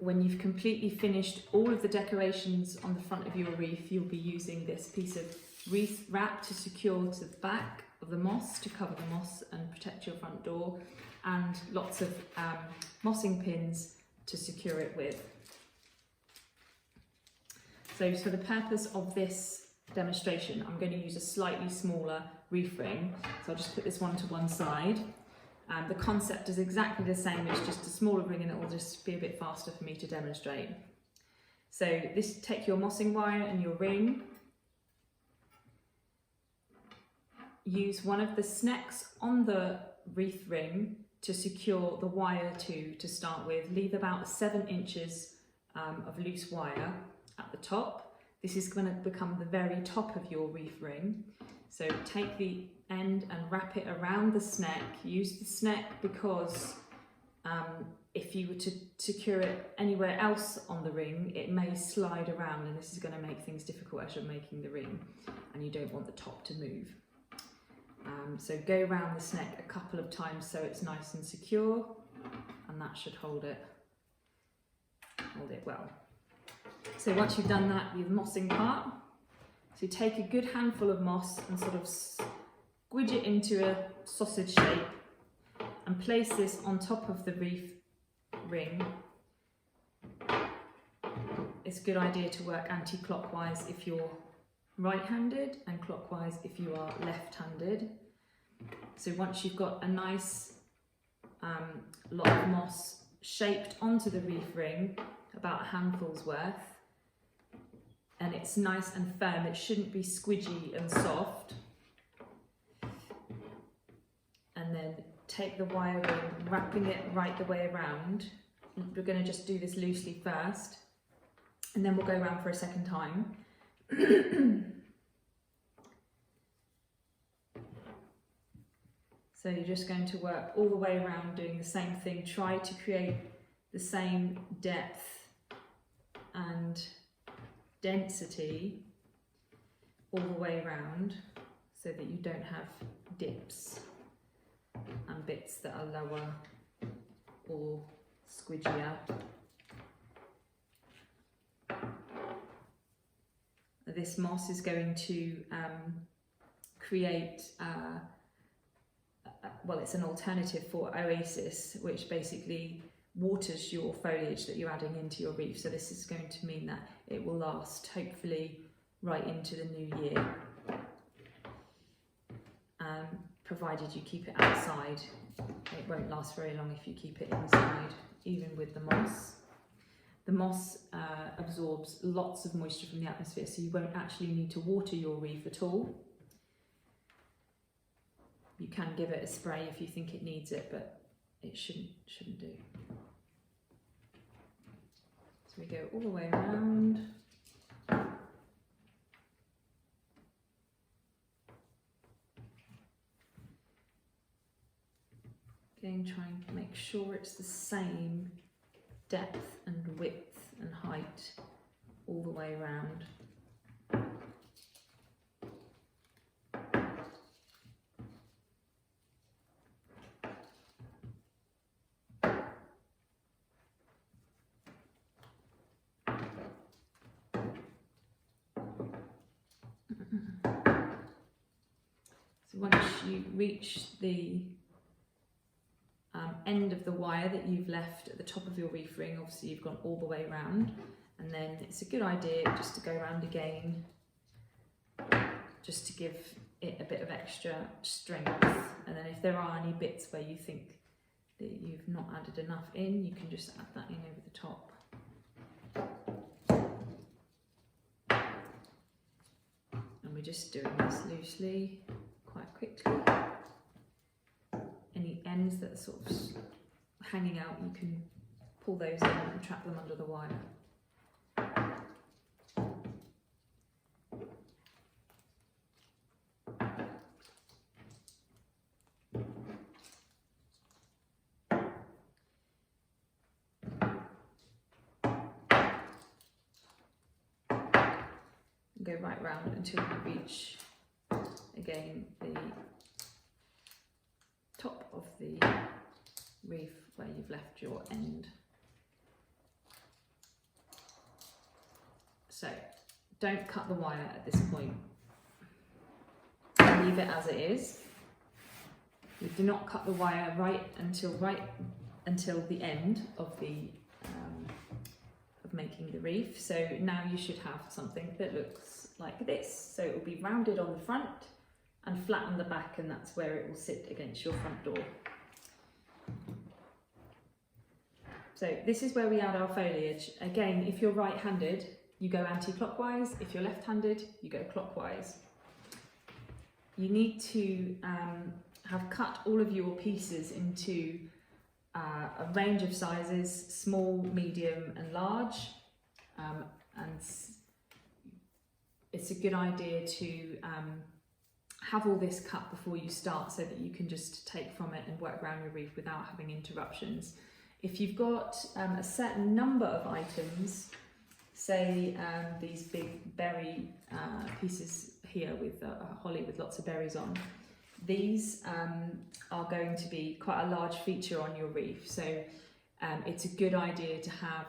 when you've completely finished all of the decorations on the front of your wreath, you'll be using this piece of wreath wrap to secure to the back of the moss, to cover the moss and protect your front door, and lots of mossing pins to secure it with. So for the purpose of this demonstration, I'm going to use a slightly smaller wreath ring. So I'll just put this one to one side. The concept is exactly the same, it's just a smaller ring and it will just be a bit faster for me to demonstrate. So take your mossing wire and your ring. Use one of the snecks on the wreath ring to secure the wire to start with. Leave about 7 inches of loose wire at the top. This is going to become the very top of your wreath ring. So take the end and wrap it around the sneck. Use the sneck because if you were to secure it anywhere else on the ring, it may slide around, and this is going to make things difficult as you're making the ring, and you don't want the top to move. So go around the sneck a couple of times so it's nice and secure, and that should hold it well. So once you've done that with the mossing part, so take a good handful of moss and sort of squidge it into a sausage shape and place this on top of the wreath ring. It's a good idea to work anti-clockwise if you're right-handed and clockwise if you are left-handed. So once you've got a nice lot of moss shaped onto the wreath ring, about a handful's worth, and it's nice and firm, it shouldn't be squidgy and soft. And then take the wire ring, wrapping it right the way around. We're going to just do this loosely first, and then we'll go around for a second time. So you're just going to work all the way around doing the same thing. Try to create the same depth and density all the way around so that you don't have dips and bits that are lower or squidgier. This moss is going to create well, it's an alternative for oasis, which basically waters your foliage that you're adding into your wreath. So this is going to mean that it will last hopefully right into the new year, provided you keep it outside. It won't last very long if you keep it inside, even with the moss. The moss absorbs lots of moisture from the atmosphere, so you won't actually need to water your wreath at all. You can give it a spray if you think it needs it, but it shouldn't do. So we go all the way around. Again, trying to make sure it's the same depth and width and height all the way around. So once you reach the end of the wire that you've left at the top of your wreath ring, obviously you've gone all the way around, and then it's a good idea just to go around again, just to give it a bit of extra strength. And then if there are any bits where you think that you've not added enough in, you can just add that in over the top. And we're just doing this loosely, quite quickly. Any ends that are sort of hanging out, you can pull those in and trap them under the wire. And go right round until you reach, again, the top of the wreath where you've left your end. So don't cut the wire at this point. Leave it as it is. We do not cut the wire right until the end of making the wreath. So now you should have something that looks like this. So it will be rounded on the front and flat on the back, and that's where it will sit against your front door. So this is where we add our foliage. Again, if you're right-handed, you go anti-clockwise. If you're left-handed, you go clockwise. You need to have cut all of your pieces into a range of sizes, small, medium and large, and it's a good idea to have all this cut before you start so that you can just take from it and work around your wreath without having interruptions. If you've got a certain number of items, say these big berry pieces here with holly with lots of berries on, these are going to be quite a large feature on your wreath. So it's a good idea to have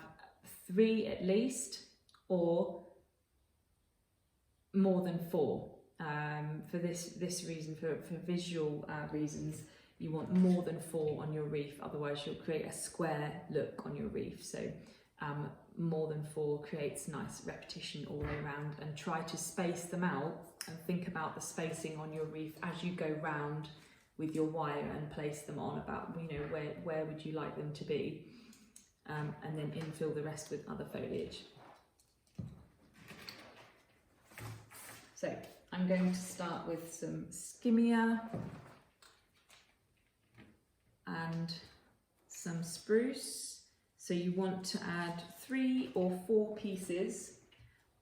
3 at least, or more than 4. For this reason, for visual reasons, you want more than 4 on your wreath, otherwise you'll create a square look on your wreath. So more than 4 creates nice repetition all the way around, and try to space them out and think about the spacing on your wreath as you go round with your wire and place them on, about, you know, where would you like them to be, and then infill the rest with other foliage. So I'm going to start with some skimmia and some spruce. So you want to add 3 or 4 pieces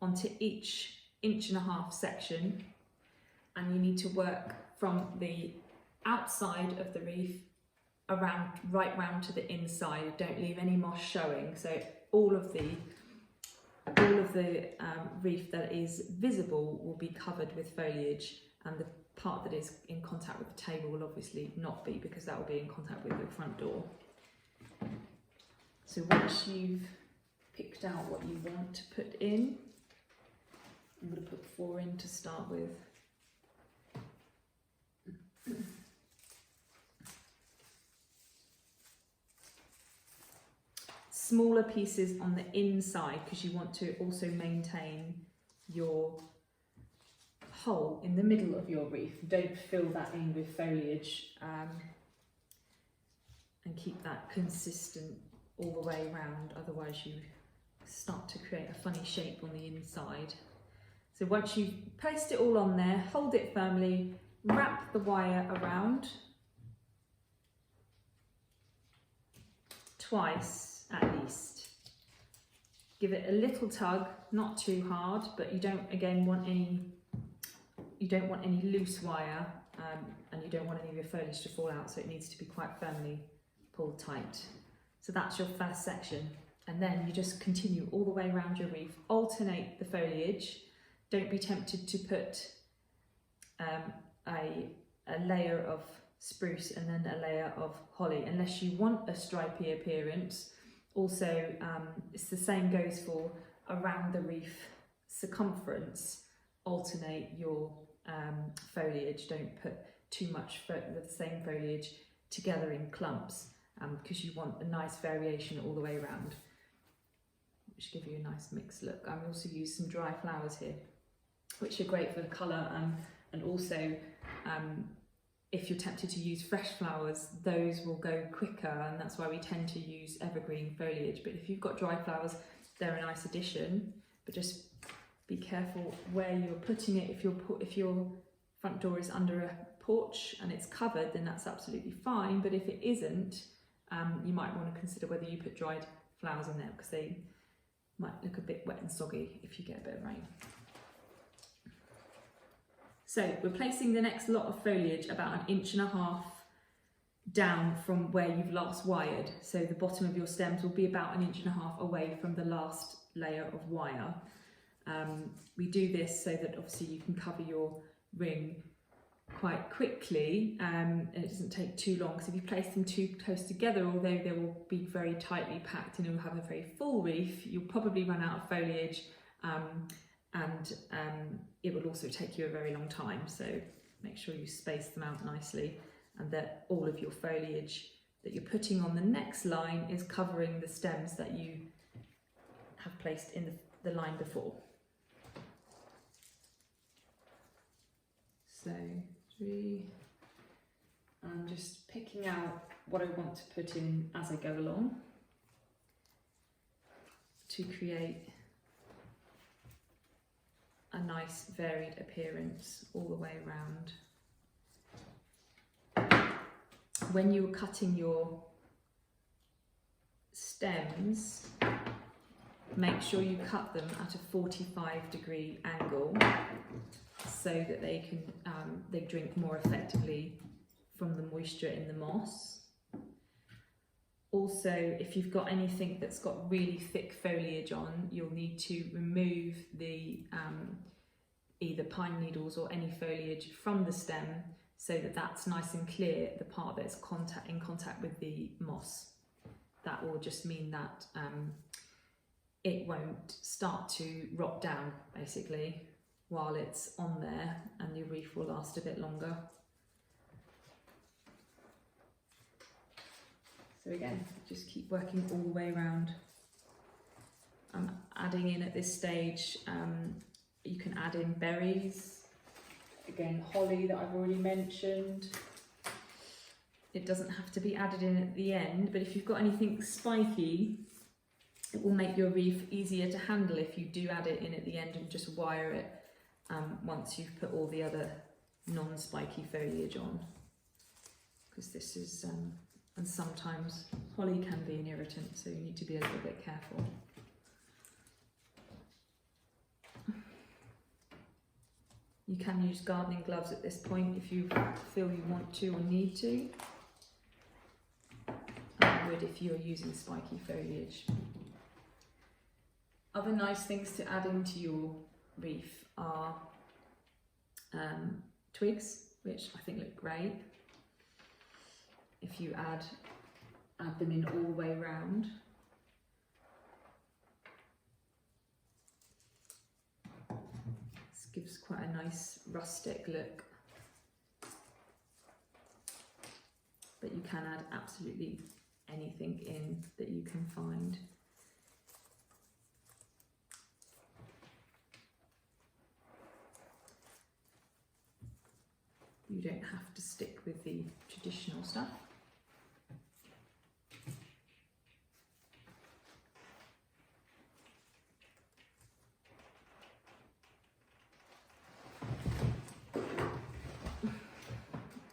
onto each 1.5 inch section, and you need to work from the outside of the wreath right round to the inside. Don't leave any moss showing. So all of the wreath that is visible will be covered with foliage, and the part that is in contact with the table will obviously not be, because that will be in contact with your front door. So once you've picked out what you want to put in, I'm going to put 4 in to start with. Smaller pieces on the inside, because you want to also maintain your hole in the middle of your wreath. Don't fill that in with foliage, and keep that consistent all the way around, otherwise you start to create a funny shape on the inside. So once you've placed it all on there, hold it firmly, wrap the wire around twice at least. Give it a little tug, not too hard, but you don't want any loose wire, and you don't want any of your foliage to fall out, so it needs to be quite firmly pulled tight. So that's your first section, and then you just continue all the way around your wreath. Alternate the foliage. Don't be tempted to put a layer of spruce and then a layer of holly, unless you want a stripy appearance. Also, it's the same goes for around the wreath circumference. Alternate your foliage. Don't put too much the same foliage together in clumps, because you want a nice variation all the way around, which give you a nice mixed look. I also use some dry flowers here, which are great for the colour, and also if you're tempted to use fresh flowers, those will go quicker, and that's why we tend to use evergreen foliage. But if you've got dry flowers, they're a nice addition, but just be careful where you're putting it. If your front door is under a porch and it's covered, then that's absolutely fine, but if it isn't, you might want to consider whether you put dried flowers in there, because they might look a bit wet and soggy if you get a bit of rain. So we're placing the next lot of foliage about 1.5 inches down from where you've last wired. So the bottom of your stems will be about 1.5 inches away from the last layer of wire. We do this so that obviously you can cover your ring quite quickly, and it doesn't take too long. So if you place them too close together, although they will be very tightly packed and you'll have a very full wreath, you'll probably run out of foliage It will also take you a very long time, so make sure you space them out nicely and that all of your foliage that you're putting on the next line is covering the stems that you have placed in the line before. So 3, I'm just picking out what I want to put in as I go along to create a nice varied appearance all the way around. When you're cutting your stems, make sure you cut them at a 45-degree angle so that they can they drink more effectively from the moisture in the moss. Also, if you've got anything that's got really thick foliage on, you'll need to remove the either pine needles or any foliage from the stem so that that's nice and clear, the part that's in contact with the moss. That will just mean that it won't start to rot down, basically, while it's on there, and your wreath will last a bit longer. So again, just keep working all the way around. I'm adding in at this stage, you can add in berries, again holly that I've already mentioned. It doesn't have to be added in at the end, but if you've got anything spiky, it will make your wreath easier to handle if you do add it in at the end and just wire it once you've put all the other non-spiky foliage on. Because this is, and sometimes holly can be an irritant, so you need to be a little bit careful. You can use gardening gloves at this point if you feel you want to or need to. I would if you're using spiky foliage. Other nice things to add into your wreath are twigs, which I think look great. If you add them in all the way round. This gives quite a nice rustic look. But you can add absolutely anything in that you can find. You don't have to stick with the traditional stuff.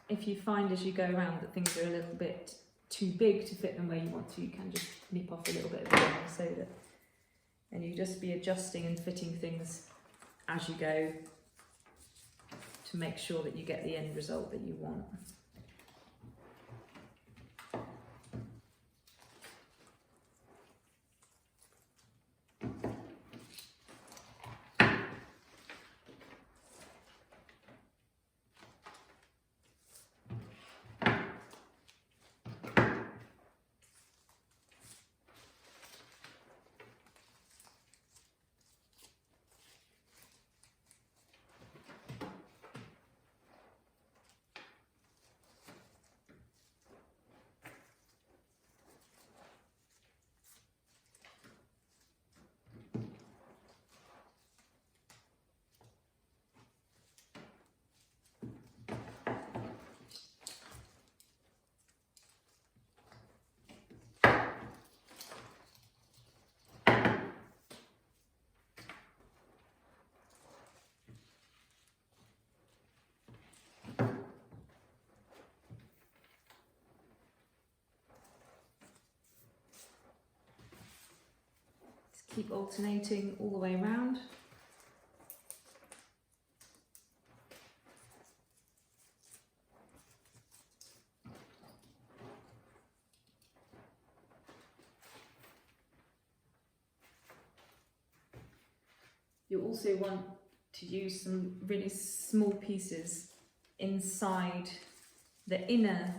If you find as you go around that things are a little bit too big to fit them where you want to, you can just nip off a little bit of the line so that, and you just be adjusting and fitting things as you go to make sure that you get the end result that you want. Keep alternating all the way around. You also want to use some really small pieces inside the inner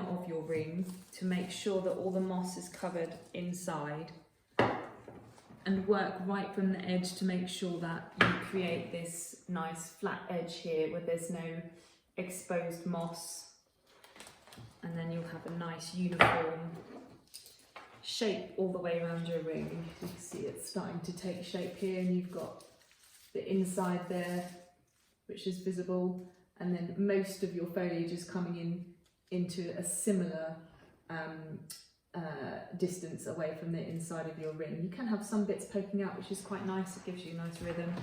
of your ring to make sure that all the moss is covered inside, and work right from the edge to make sure that you create this nice flat edge here where there's no exposed moss, and then you'll have a nice uniform shape all the way around your ring. You can see it's starting to take shape here, and you've got the inside there which is visible, and then most of your foliage is coming in into a similar distance away from the inside of your ring. You can have some bits poking out, which is quite nice. It gives you a nice rhythm.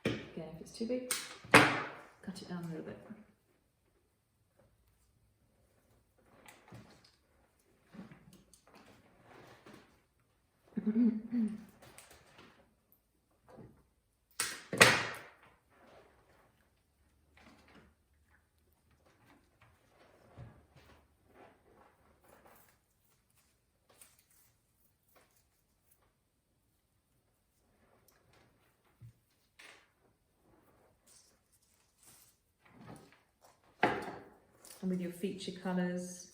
Again, if it's too big, cut it down a little bit. And with your feature colours,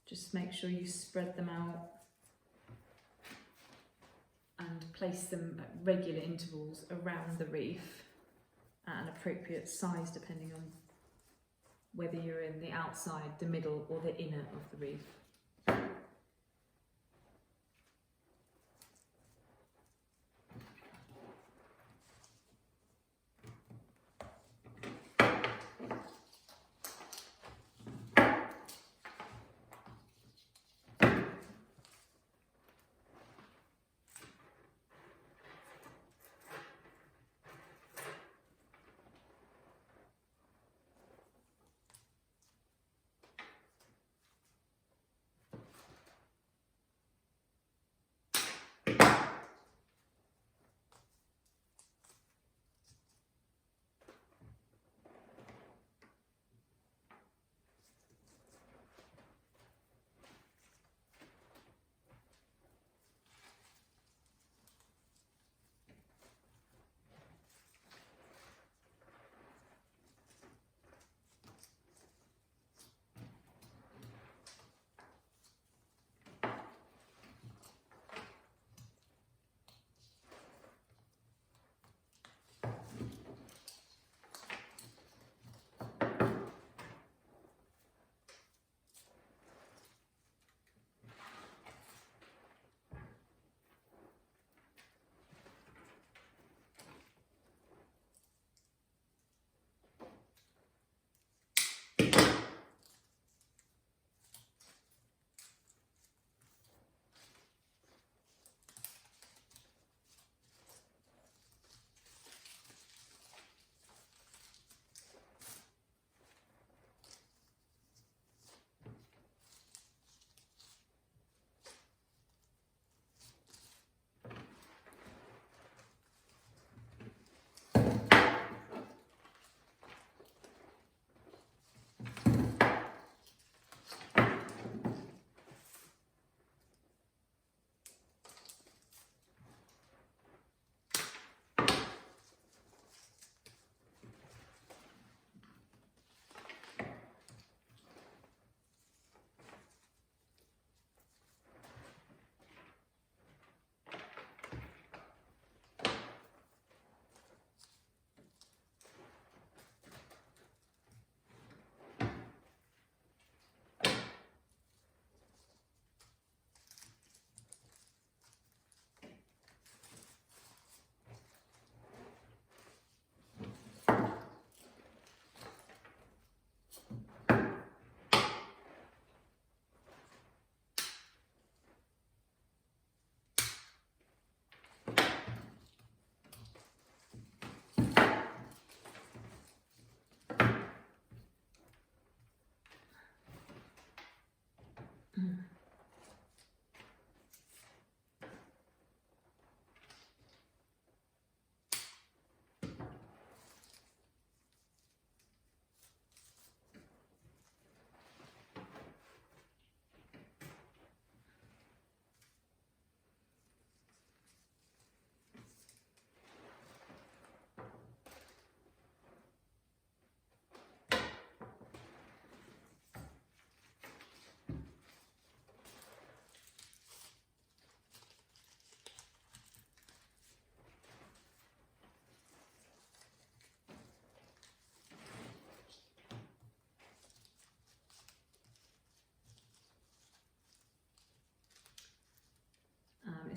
just make sure you spread them out and place them at regular intervals around the wreath at an appropriate size depending on whether you're in the outside, the middle or the inner of the wreath.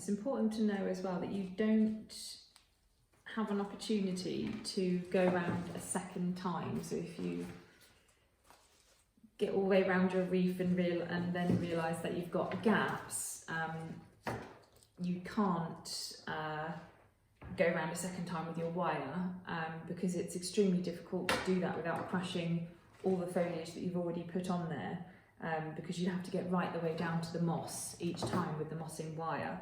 it's important to know as well that you don't have an opportunity to go around a second time. So if you get all the way around your wreath and then realise that you've got gaps, you can't go around a second time with your wire, because it's extremely difficult to do that without crushing all the foliage that you've already put on there, because you have to get right the way down to the moss each time with the mossing wire.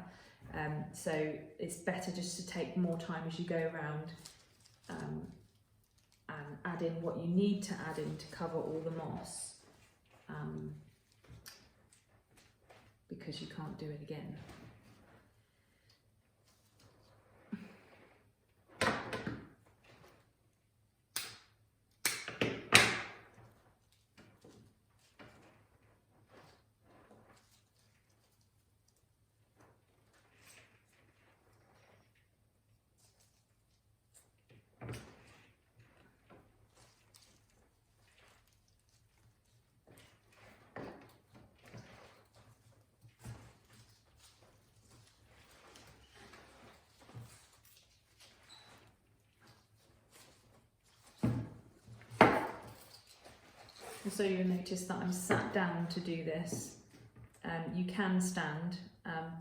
So it's better just to take more time as you go around, and add in what you need to add in to cover all the moss, because you can't do it again. So you'll notice that I'm sat down to do this. You can stand,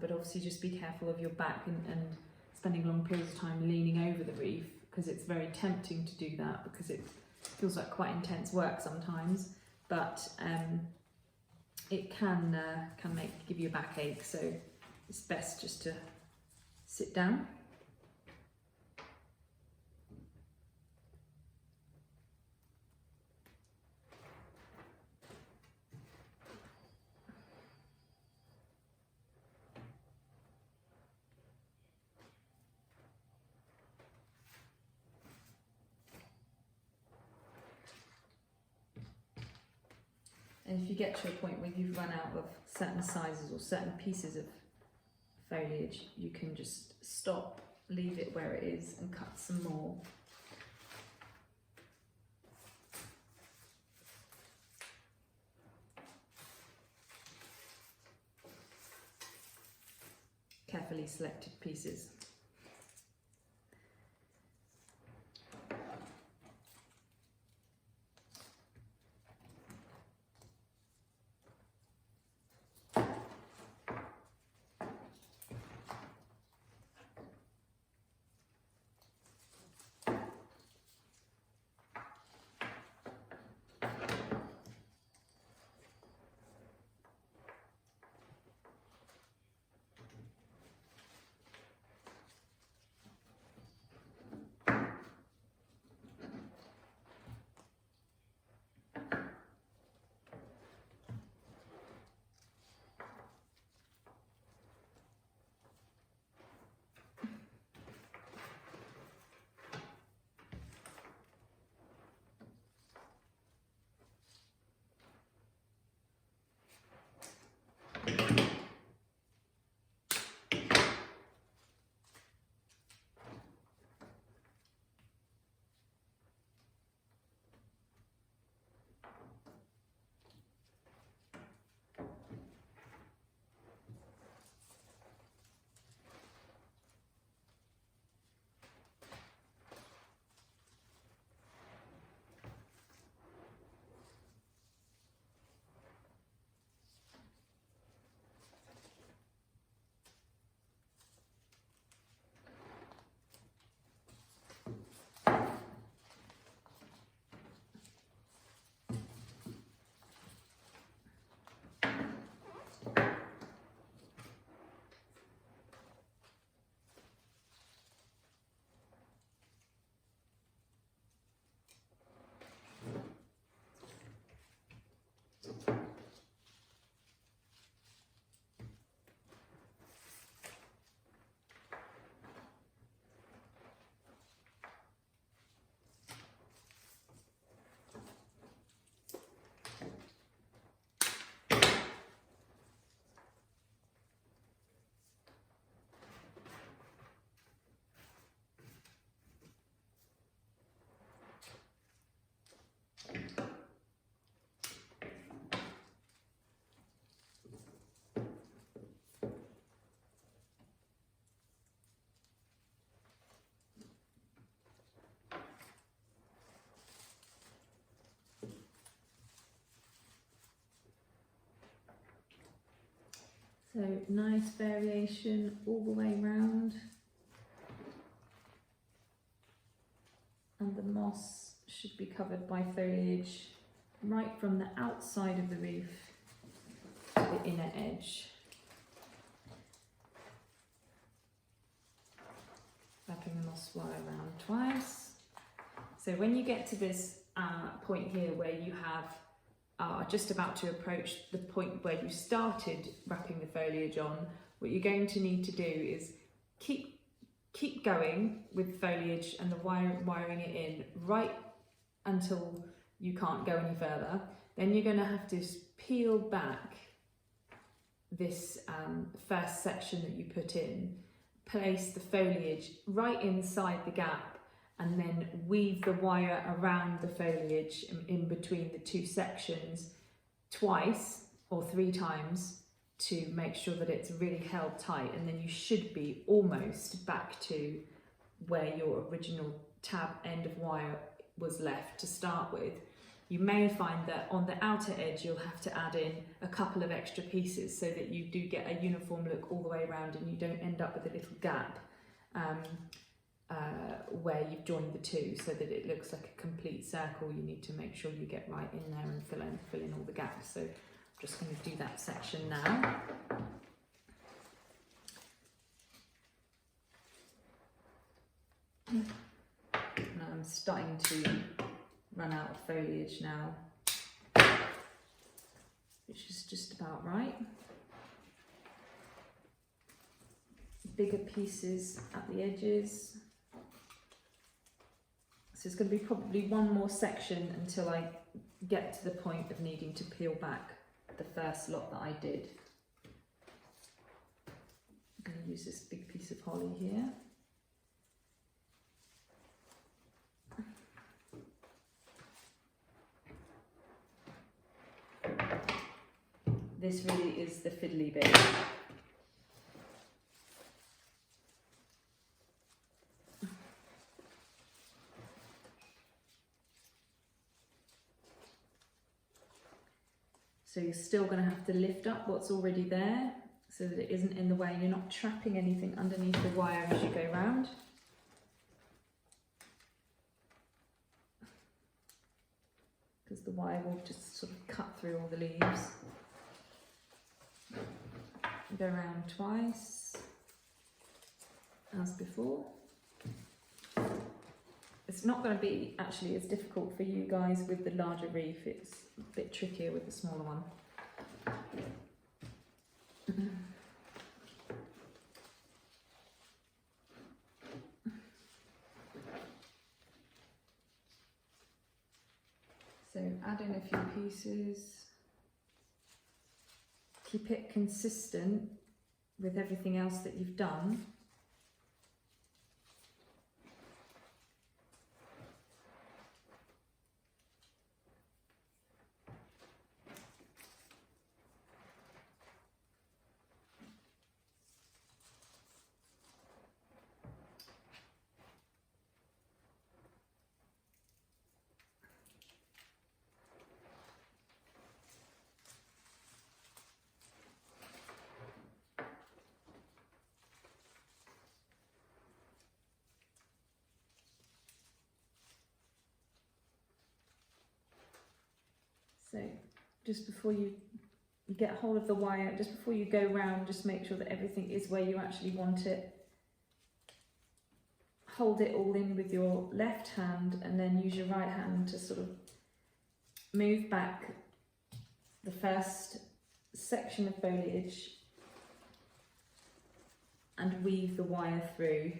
but obviously just be careful of your back and spending long periods of time leaning over the wreath, because it's very tempting to do that because it feels like quite intense work sometimes, but it can give you a backache, so it's best just to sit down. And if you get to a point where you've run out of certain sizes or certain pieces of foliage, you can just stop, leave it where it is and cut some more. Carefully selected pieces. So nice variation all the way round. And the moss should be covered by foliage right from the outside of the roof to the inner edge. Wrapping the moss wire around twice. So when you get to this point here where you are just about to approach the point where you started wrapping the foliage on, what you're going to need to do is keep going with foliage and the wiring it in right until you can't go any further. Then you're going to have to peel back this first section that you put in, place the foliage right inside the gap, and then weave the wire around the foliage in between the two sections twice or 3 times to make sure that it's really held tight, and then you should be almost back to where your original tab end of wire was left to start with. You may find that on the outer edge you'll have to add in a couple of extra pieces so that you do get a uniform look all the way around and you don't end up with a little gap where you've joined the two, so that it looks like a complete circle. You need to make sure you get right in there and fill in all the gaps. So I'm just going to do that section now. And I'm starting to run out of foliage now, which is just about right. Bigger pieces at the edges. So it's going to be probably one more section until I get to the point of needing to peel back the first lot that I did. I'm going to use this big piece of holly here. This really is the fiddly bit. So you're still going to have to lift up what's already there so that it isn't in the way. You're not trapping anything underneath the wire as you go round. Because the wire will just sort of cut through all the leaves. Go around twice, as before. It's not going to be actually as difficult for you guys with the larger wreath. It's a bit trickier with the smaller one. So add in a few pieces. Keep it consistent with everything else that you've done. So just before you get hold of the wire, just before you go round, just make sure that everything is where you actually want it. Hold it all in with your left hand and then use your right hand to sort of move back the first section of foliage and weave the wire through.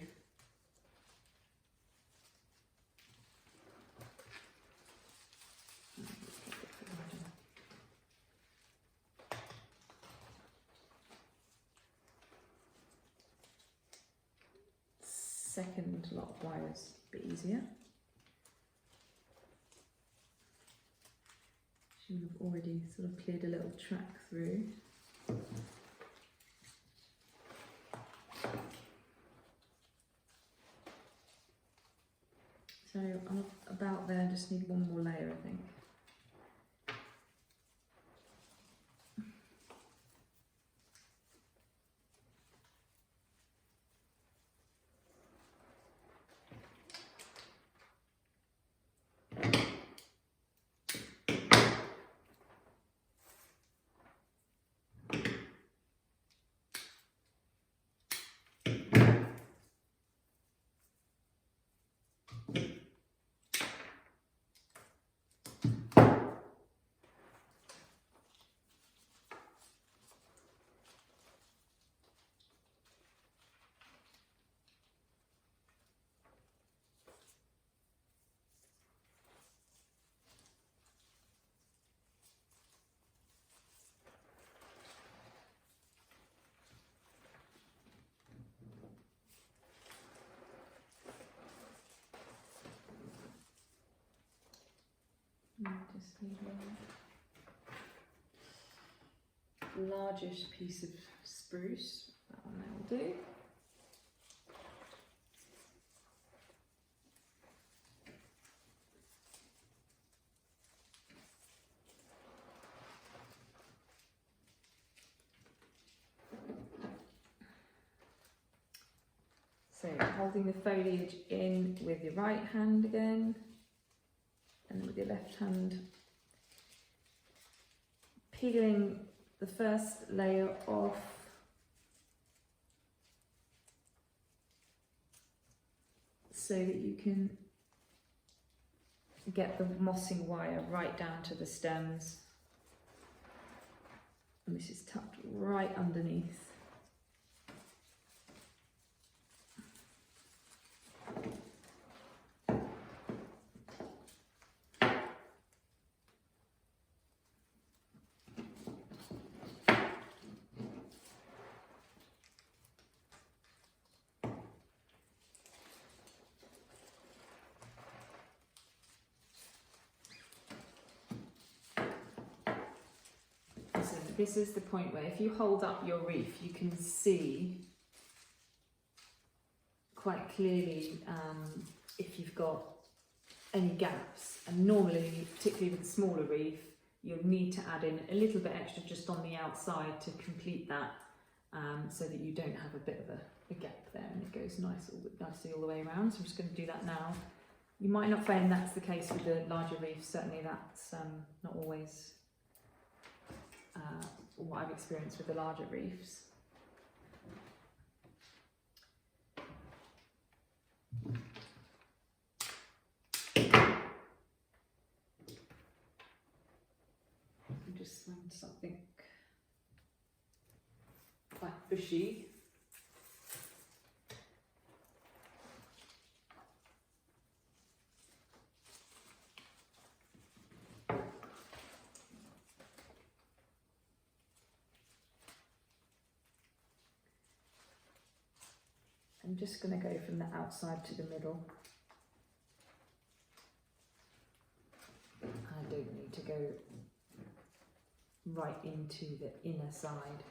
Second lot of wires a bit easier. Should have already sort of cleared a little track through. So I'm about there, just need one more layer, I think. Just need a largish piece of spruce. That one there will do. So holding the foliage in with your right hand again, and with your left hand peeling the first layer off, so that you can get the mossing wire right down to the stems, and this is tucked right underneath. So this is the point where if you hold up your wreath, you can see quite clearly if you've got any gaps, and normally, particularly with a smaller wreath, you'll need to add in a little bit extra just on the outside to complete that, so that you don't have a bit of a gap there, and it goes nicely all the way around. So I'm just going to do that now. You might not find that's the case with the larger wreaths, certainly that's not always what I've experienced with the larger wreaths. Just find something quite bushy. I'm just going to go from the outside to the middle. I don't need to go right into the inner side.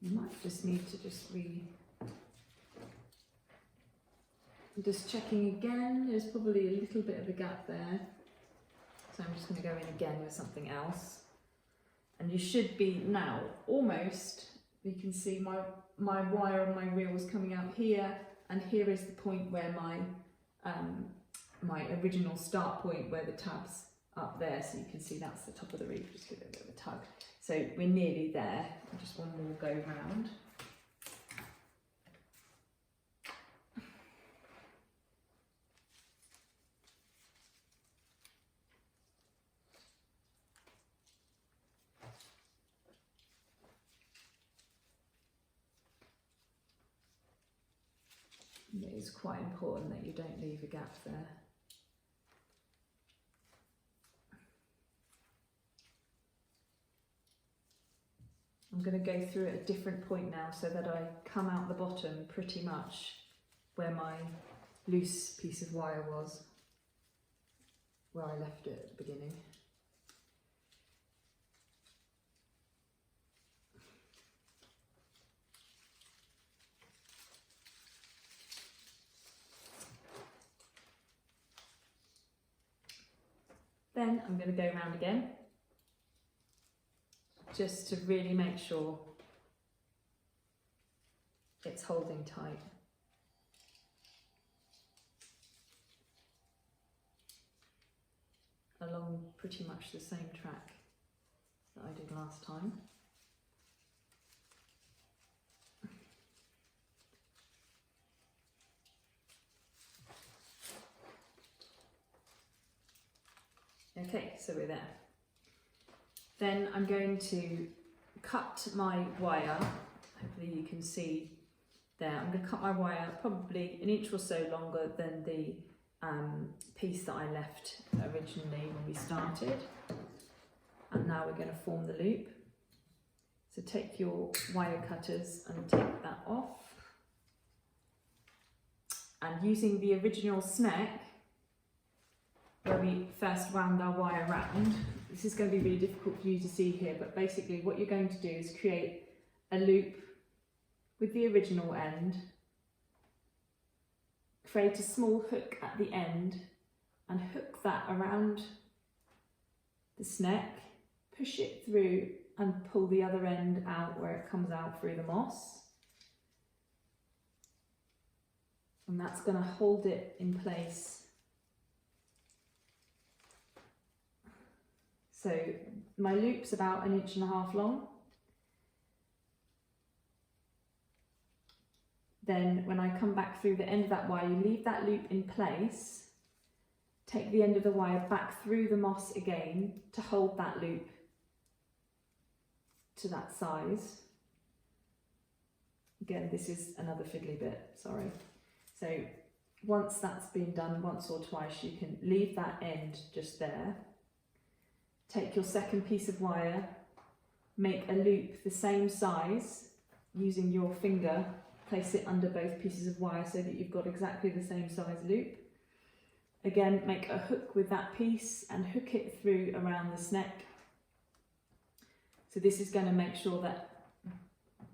You might just need to just checking again. There's probably a little bit of a gap there, so I'm just going to go in again with something else, and you should be now almost, you can see my wire on my reel is coming out here, and here is the point where my original start point, where the tab's up there, so you can see that's the top of the wreath. Just give it a bit of a tug. So we're nearly there. Just one more go round. It is quite important that you don't leave a gap there. I'm going to go through at a different point now, so that I come out the bottom pretty much where my loose piece of wire was, where I left it at the beginning. Then I'm going to go around again. just to really make sure it's holding tight. Along pretty much the same track that I did last time. Okay, so we're there. Then I'm going to cut my wire. Hopefully you can see there. I'm going to cut my wire probably an inch or so longer than the piece that I left originally when we started. And now we're going to form the loop. So take your wire cutters and take that off. And using the original sneck, where we first wound our wire round, this is going to be really difficult for you to see here, but basically what you're going to do is create a loop with the original end, create a small hook at the end and hook that around the sneck, push it through and pull the other end out where it comes out through the moss. And that's going to hold it in place. So my loop's about 1.5 inches long. Then when I come back through the end of that wire, you leave that loop in place, take the end of the wire back through the moss again to hold that loop to that size. Again, this is another fiddly bit, sorry. So once that's been done once or twice, you can leave that end just there. Take your second piece of wire, make a loop the same size using your finger, place it under both pieces of wire so that you've got exactly the same size loop. Again, make a hook with that piece and hook it through around the sneck. So this is going to make sure that,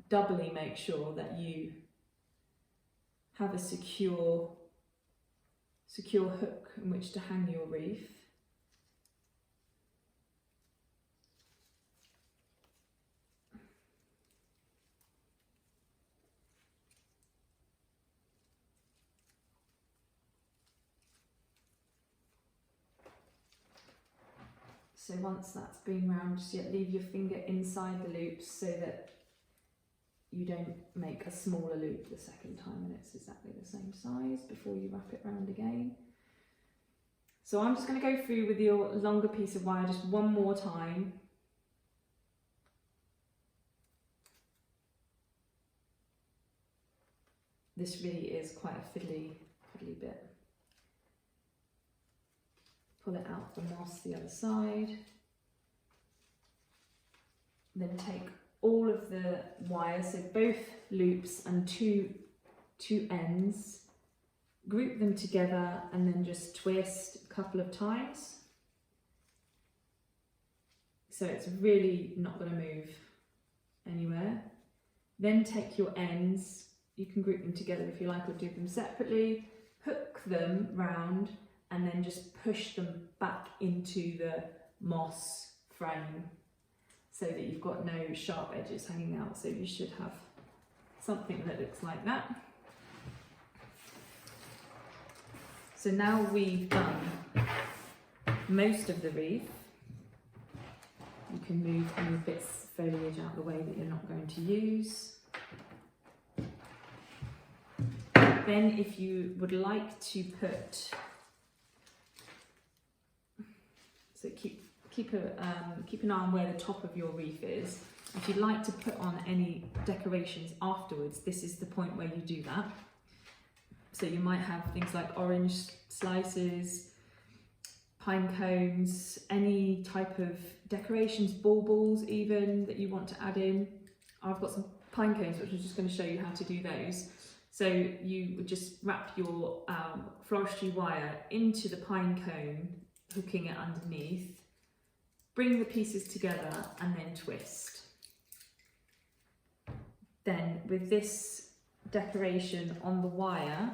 doubly make sure that you have a secure hook in which to hang your wreath. So once that's been round, just yet leave your finger inside the loops so that you don't make a smaller loop the second time and it's exactly the same size before you wrap it round again. So I'm just going to go through with your longer piece of wire just one more time. This really is quite a fiddly bit. Pull it out the moss the other side. Then take all of the wires, so both loops and two ends, group them together and then just twist a couple of times. So it's really not going to move anywhere. Then take your ends, you can group them together if you like or do them separately, hook them round and then just push them back into the moss frame so that you've got no sharp edges hanging out. So you should have something that looks like that. So now we've done most of the wreath. You can move any bits of foliage out of the way that you're not going to use. Then if you would like to put, so keep an eye on where the top of your wreath is. If you'd like to put on any decorations afterwards, this is the point where you do that. So you might have things like orange slices, pine cones, any type of decorations, baubles even that you want to add in. I've got some pine cones which I'm just going to show you how to do those. So you would just wrap your floristry wire into the pine cone, hooking it underneath, bring the pieces together and then twist. Then with this decoration on the wire,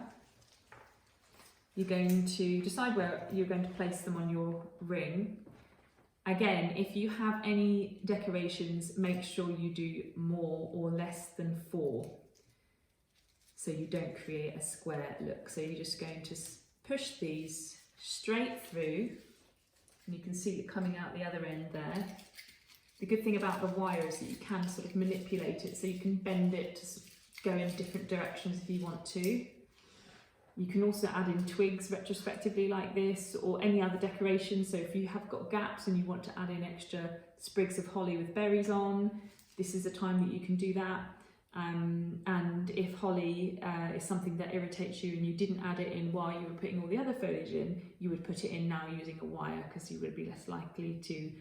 you're going to decide where you're going to place them on your ring. Again, if you have any decorations, make sure you do more or less than 4, so you don't create a square look. So you're just going to push these straight through, and you can see it coming out the other end there. The good thing about the wire is that you can sort of manipulate it, so you can bend it to go in different directions if you want to. You can also add in twigs retrospectively like this, or any other decoration. So if you have got gaps and you want to add in extra sprigs of holly with berries on, this is the time that you can do that. And if holly is something that irritates you and you didn't add it in while you were putting all the other foliage in, you would put it in now using a wire, because you would be less likely to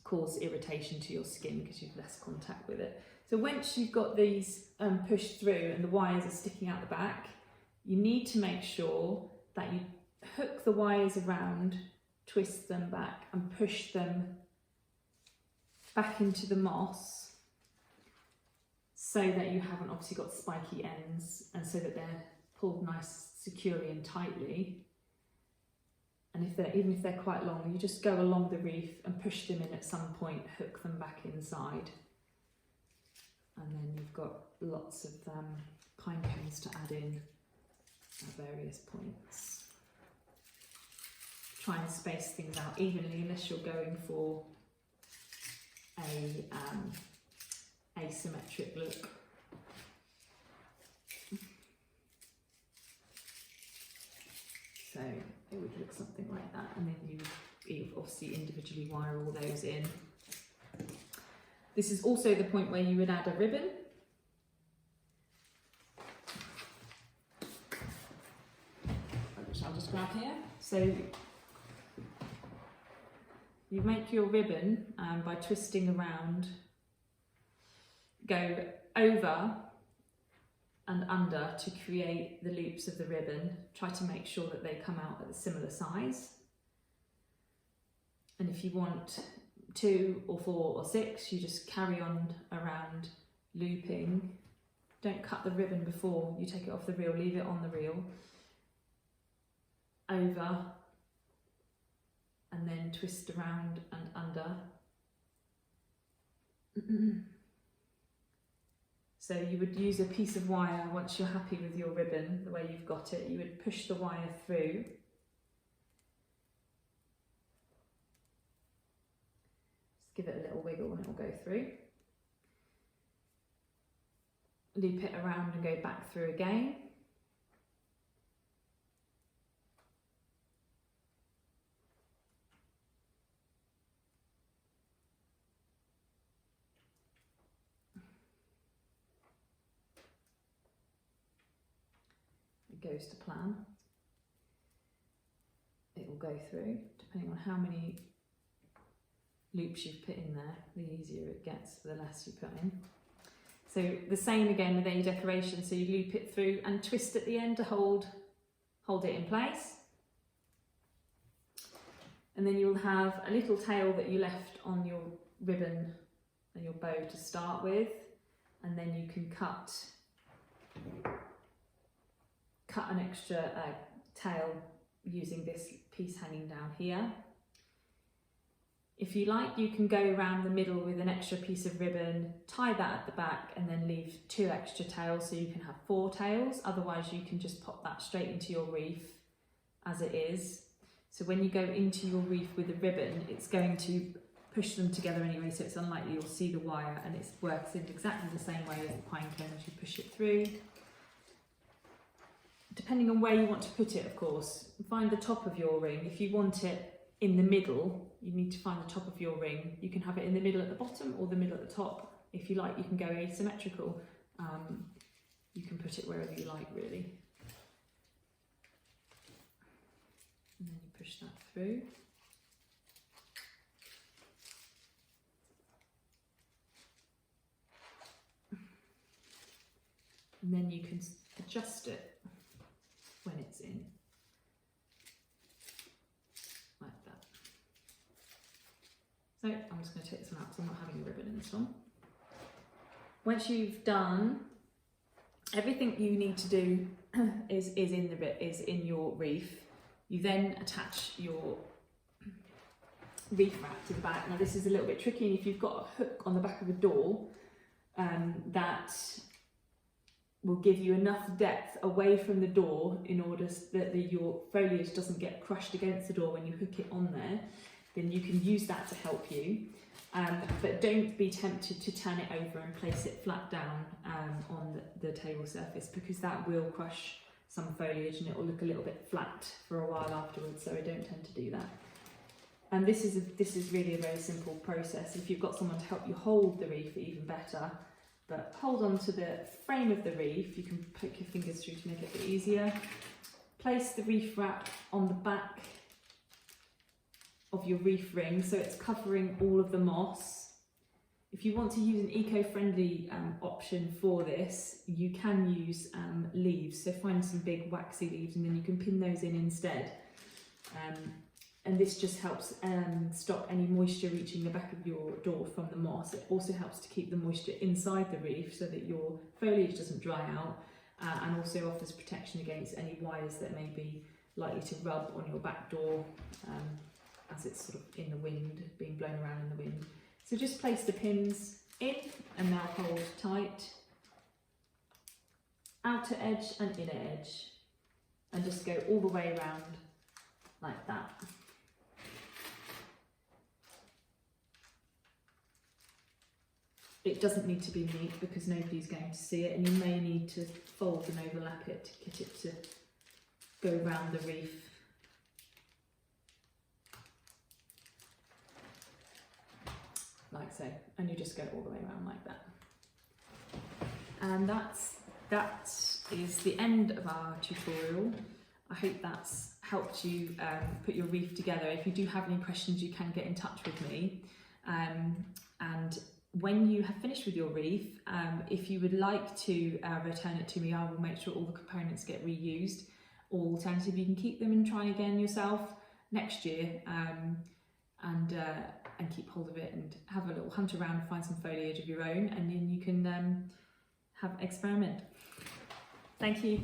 cause irritation to your skin because you've less contact with it. So once you've got these pushed through and the wires are sticking out the back, you need to make sure that you hook the wires around, twist them back and push them back into the moss, so that you haven't obviously got spiky ends, and so that they're pulled nice securely and tightly. And even if they're quite long, you just go along the wreath and push them in at some point, hook them back inside. And then you've got lots of pine cones to add in at various points. Try and space things out evenly, unless you're going for a asymmetric look. So it would look something like that, and then you would obviously individually wire all those in. This is also the point where you would add a ribbon. Which I'll just grab here. So you make your ribbon by twisting around, go over and under to create the loops of the ribbon. Try to make sure that they come out at a similar size. And if you want 2 or 4 or 6, you just carry on around looping. Don't cut the ribbon before you take it off the reel, leave it on the reel. Over, and then twist around and under. So you would use a piece of wire once you're happy with your ribbon, the way you've got it. You would push the wire through. Just give it a little wiggle and it will go through. Loop it around and go back through again. Goes to plan. It will go through, depending on how many loops you've put in there, the easier it gets, the less you put in. So the same again with any decoration, so you loop it through and twist at the end to hold it in place. And then you'll have a little tail that you left on your ribbon and your bow to start with, and then you can cut an extra tail using this piece hanging down here. If you like, you can go around the middle with an extra piece of ribbon, tie that at the back, and then leave 2 extra tails so you can have 4 tails. Otherwise you can just pop that straight into your wreath as it is. So when you go into your wreath with a ribbon, it's going to push them together anyway, so it's unlikely you'll see the wire, and it works in exactly the same way as the pine cone as you push it through. Depending on where you want to put it, of course, find the top of your ring. If you want it in the middle, you need to find the top of your ring. You can have it in the middle at the bottom or the middle at the top. If you like, you can go asymmetrical. You can put it wherever you like, really. And then you push that through. And then you can adjust it when it's in, like that. So I'm just going to take this one out because I'm not having a ribbon in this one. Once you've done everything you need to do is in your wreath, you then attach your reef wrap to the back. Now this is a little bit tricky, and if you've got a hook on the back of a door, that will give you enough depth away from the door in order that your foliage doesn't get crushed against the door when you hook it on there, then you can use that to help you. But don't be tempted to turn it over and place it flat down on the table surface, because that will crush some foliage and it will look a little bit flat for a while afterwards, so I don't tend to do that. And this is really a very simple process. If you've got someone to help you hold the wreath, even better. But hold on to the frame of the wreath. You can poke your fingers through to make it a bit easier. Place the wreath wrap on the back of your wreath ring so it's covering all of the moss. If you want to use an eco-friendly option for this, you can use leaves. So find some big waxy leaves and then you can pin those in instead. And this just helps stop any moisture reaching the back of your door from the moss. It also helps to keep the moisture inside the wreath so that your foliage doesn't dry out, and also offers protection against any wires that may be likely to rub on your back door as it's sort of in the wind, being blown around in the wind. So just place the pins in and now hold tight. Outer edge and inner edge. And just go all the way around like that. It doesn't need to be neat because nobody's going to see it, and you may need to fold and overlap it to get it to go round the wreath. Like so, and you just go all the way around like that. And that is the end of our tutorial. I hope that's helped you put your wreath together. If you do have any questions, you can get in touch with me. And when you have finished with your wreath, if you would like to return it to me, I will make sure all the components get reused. Or alternatively, you can keep them and try again yourself next year, and keep hold of it and have a little hunt around and find some foliage of your own, and then you can experiment. Thank you.